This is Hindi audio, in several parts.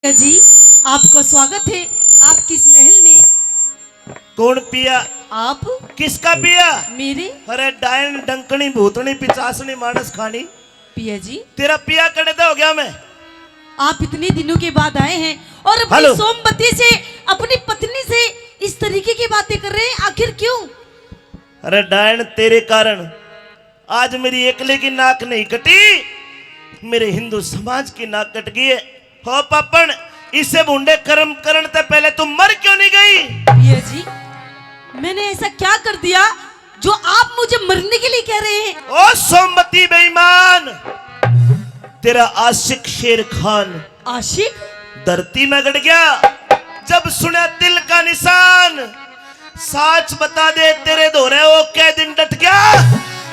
जी आपका स्वागत है आपकी इस महल में। कौन पिया? आप? किसका पिया? मेरे। अरे डायन डंकनी भूतनी पिचासनी मानस खानी। पिया जी तेरा पिया कड़े हो गया मैं। आप इतने दिनों के बाद आए हैं और अपनी सोमवती से अपनी पत्नी से इस तरीके की बातें कर रहे हैं, आखिर क्यों? अरे डायन तेरे कारण आज मेरी एकले की नाक नहीं कटी, मेरे हिंदू समाज की नाक कट गई है। हो पापन, इसे बूंदे कर्म करने से पहले तुम मर क्यों नहीं गई? पिया जी मैंने ऐसा क्या कर दिया जो आप मुझे मरने के लिए कह रहे हैं? ओ सोमवती बेईमान, तेरा आशिक शेर खान आशिक धरती में गड़ गया जब सुना तिल का निशान। सच बता दे तेरे दोरे वो क्या दिन डट गया?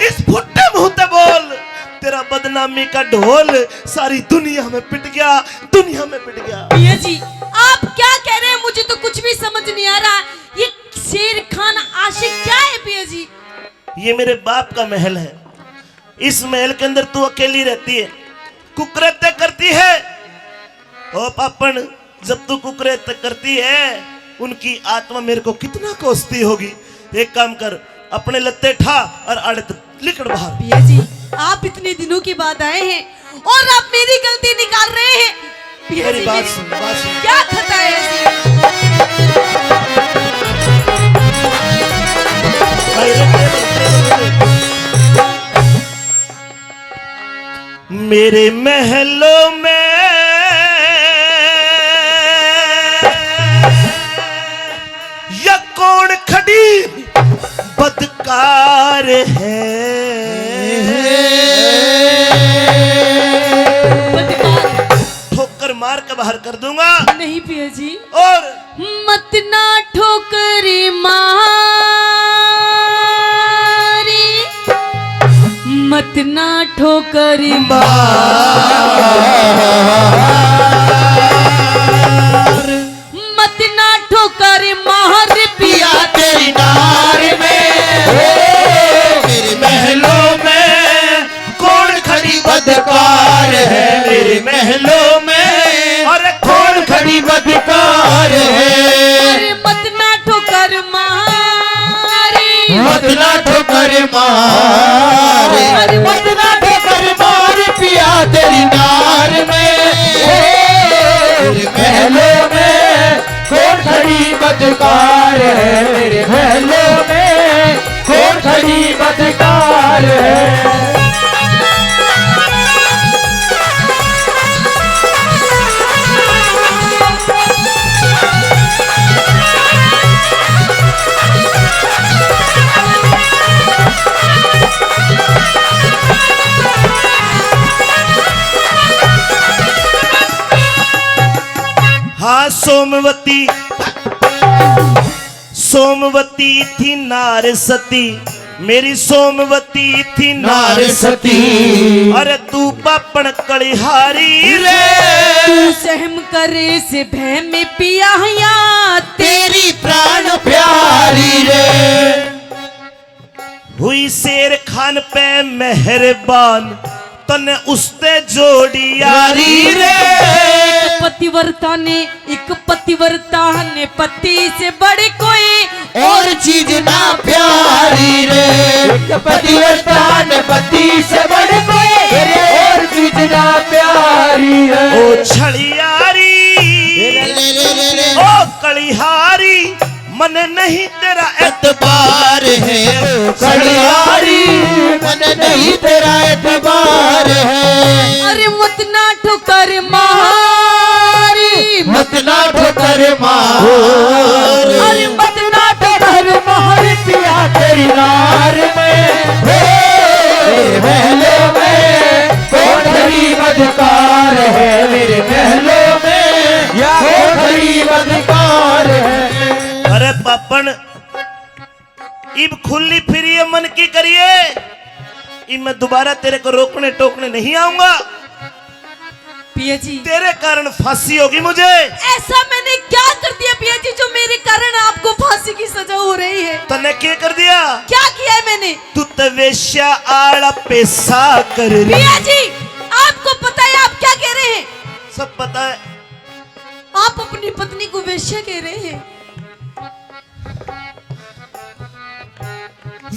इस फुट्टे मुंह ते बोल, तेरा बदनामी का ढोल सारी दुनिया में पिट गया, दुनिया में पिट गया। पिया जी आप क्या कह रहे हैं? मुझे तो कुछ भी समझ नहीं आ रहा। ये शेर खान आशिक क्या है पिया जी? ये मेरे बाप का महल है, इस महल के अंदर तू अकेली रहती है, कुकृत्य करती है। ओ पापन, जब तू कुकृत्य करती है उनकी आत्मा मेरे को कितना कोसती होगी। एक काम कर, अपने लत्ते ठा और अड़त निकल बाहर। पिया जी आप इतने दिनों के बाद आए हैं और आप मेरी गलती निकाल रहे हैं। पिया जी बात सुन, बात सुन। क्या खता है ऐसी? मेरे महलों में या कौन खड़ी बदकार है? ठोकर मार के बाहर कर दूंगा। नहीं पिया जी, और मत ना ठोकरी मारी, मत ना ठोकरी मत ना ठोकरी मार पिया तेरी नार में। मेरे महलों में कौन खड़ी बदकार है? मेरे महलों में अरे कौन खड़ी बदकार है? अरे मत ना ठोकर मारी, मत ना ठोकर मार, अरे मत ना ठोकर मार पिया तेरी नार में। मेरे महलों में कौन खड़ी बदकार है? मेरे महलों में कौन खड़ी बदकार है? हाँ सोमवती, सोमवती थी नार सती, मेरी सोमवती थी नार सती। अरे तू पापण कलिहारी रे, तू सहम करे से भय में पिया या तेरी प्राण प्यारी रे। हुई शेर खान पे मेहरबान, तने उसते जोड़ी यारी रे। पतिव्रता ने एक पतिव्रता ने पति से बड़े कोई और चीज ना प्यारी रे। पतिव्रता ने पति से बड़े कोई और चीज ना प्यारी है। ओ छड़ियारी, ओ कलिहारी, मन नहीं तेरा एतबार है। कलिहारी मन नहीं तेरा एतबार है। अरे मत ना ठोकर मारी, मत ना ठोकर मार, अरे मत ना ठोकर मारी पिया तेरी नार में। मेरे महलों में कौन खड़ी बदकार है? मेरे महलों में कौन खड़ी बदकार है? अरे पापन, इब खुली फिरिए मन की करिए, इब मैं दोबारा तेरे को रोकने टोकने नहीं आऊंगा। पिया जी तेरे कारण फांसी होगी मुझे। ऐसा मैंने क्या कर दिया पिया जी जो मेरे कारण आपको फांसी की सजा हो रही है? तने क्या कर दिया? क्या किया है मैंने? तू तो वेश्या आड़ा पैसा कर रही। पिया जी आपको पता है आप क्या कह रहे हैं? सब पता है, अपनी पत्नी को वेश्या कह रहे हैं।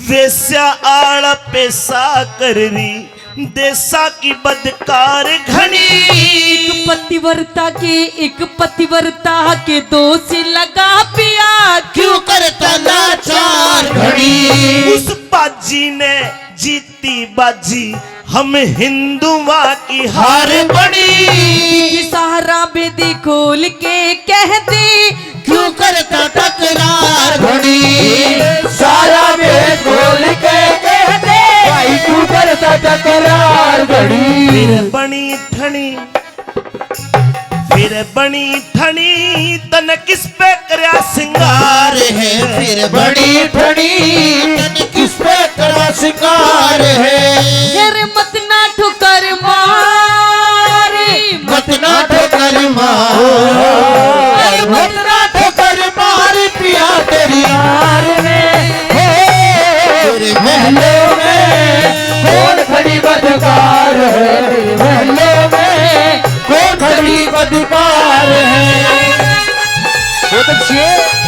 वेश्या आड़ पेशा कर रही देसा की बदकार घनी। एक पतिव्रता के दोष लगा पिया, क्यों करता लाचार घड़ी। उस बाजी ने जीती बाजी, हम हिंदुआ की हार बड़ी। सहारा बेदी खोल के कहते, क्यों करता तकरार घड़ी। सारा वेद खोल के कहते, भाई क्यों करता तकरार घड़ी। फिर बनी ठनी तन किस पे करया सिंगार है। फिर बड़ी ठड़ी तन किस पे करा शिकार है। अरे मत ना ठुकर मार, मत ना ठोकर मार, मत ना ठोकर मार पिया तेरी यार में। तेरे महलों में कौन खड़ी बदकार है। तेरे महलों में कौन खड़ी बदकार है। बहुत अच्छी है।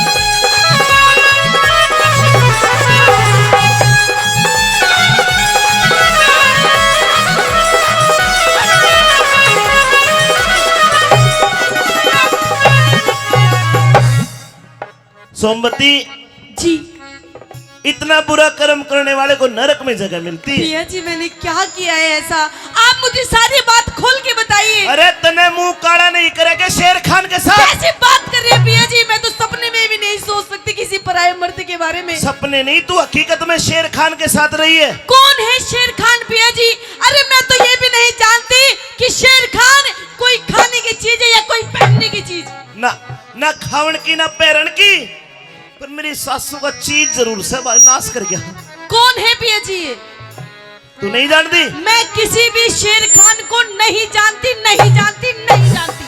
सोमवती जी इतना बुरा कर्म करने वाले को नरक में जगह मिलती है। पिया जी मैंने क्या किया है ऐसा, आप मुझे सारी बात खोल के बताइए। अरे तने मुंह काला नहीं करेगा शेर खान के साथ। कैसी बात कर रहे हैं पिया जी, मैं तो सपने में भी नहीं सोच सकती किसी पराये मर्द के बारे में। सपने नहीं, तू हकीकत में शेर खान के साथ रही है। कौन है शेर खान पिया जी? अरे मैं तो ये भी नहीं जानती कि शेर खान कोई खाने की चीज है या कोई पहनने की चीज। ना खावन की ना पैरण की, पर मेरी सासू का चीज जरूर से नाश कर गया। कौन है पिया जी ये? तू नहीं जानती? मैं किसी भी शेर खान को नहीं जानती, नहीं जानती, नहीं जानती।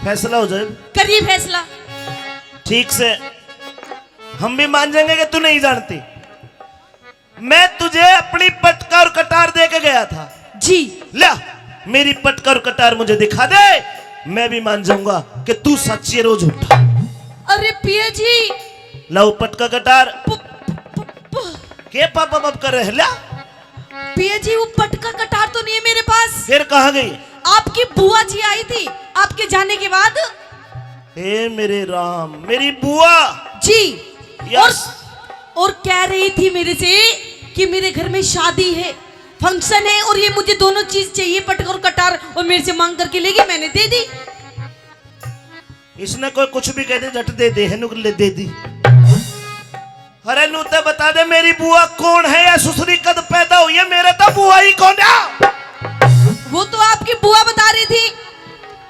फैसला हो जाए। करिए फैसला। ठीक से हम भी मान जाएंगे कि तू नहीं जानती। मैं तुझे अपनी पटका और कटार दे के गया था जी। ला मेरी पटका और कटार मुझे दिखा दे, मैं भी मान जाऊंगा कि तू सच्ची है रोज उठा। अरे पिया जी लाओ पटका कटार। के पापा बाप कर रहे ला? पिया जी वो पटका कटार तो नहीं है मेरे पास। फिर कहाँ गई? आपकी बुआ जी आई थी आपके जाने के बाद। हे मेरे राम, मेरी बुआ जी। यस। और कह रही थी मेरे से कि मेरे घर में शादी है, फंक्शन है और ये मुझे दोनों चीज चाहिए, पटका और कटार, और मेरे से मांग करके लेगी। मैंने दे दी। इसने कोई कुछ भी कह दे झट दे दे नुकले दे दी। अरे नूते बता दे मेरी बुआ कौन है या सुसरी कद पैदा हुई है? मेरे तो बुआ ही कौन है? वो तो आपकी बुआ बता रही थी।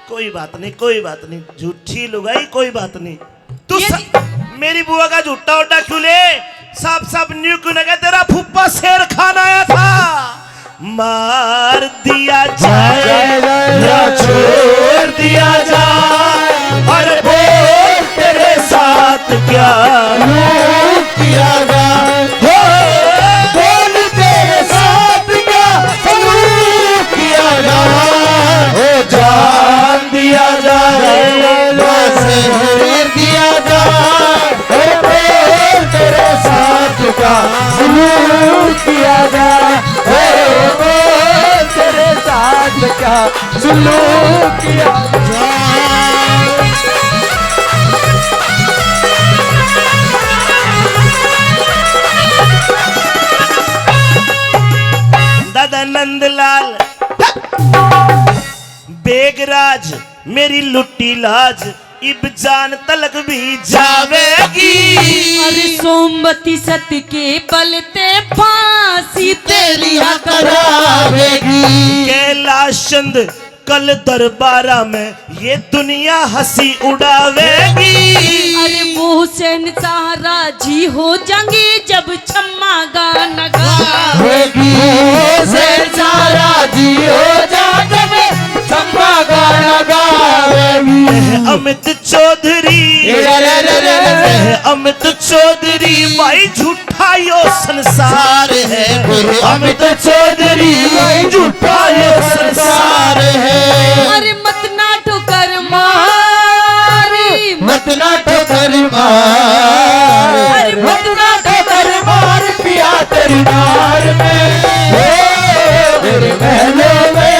कोई बात नहीं, कोई बात नहीं, झूठी लुगाई, कोई बात नहीं। तू ये मेरी बुआ का झूठा उड्डा क्यों ले? साफ साफ न्यू क्यों लगा? तेरा फुप्पा शेर खान आया था, मार दिया जाए या छोड़ दिया जाए। अरे बोल तेरे साथ क्या किया जाए। बोल तेरे साथ क्या सलूक किया जाए। हो जान दिया जाए, शहर दिया जाए। बोल तेरे साथ क्या सलूक किया जाए। बोल तेरे साथ क्या सलूक किया जाए। दादा नंदलाल बेगराज मेरी लुट्टी लाज, इब जान तलक भी जावेगी। अरे सोमवती सत्य के बलते फांसी तेरी करावेगी। कैलाश चंद कल दरबारा में ये दुनिया हंसी उड़ावेगी। अरे वो शहंशाह राजी हो जाएंगे जब छम्मा गाना गावेगी। शहंशाह राजी हो जाएंगे छम्मा गाना गावेगी। अमित चौधरी अमित चौधरी भाई झूठा यो संसार है। अमित चौधरी झूठा यो संसार है। अरे मत ना ठोकर मार, तेरी नार में, मेरे महलों में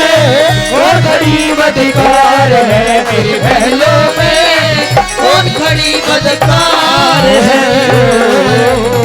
कौन खड़ी बदकार है, मेरे महलों में कौन खड़ी बदकार है।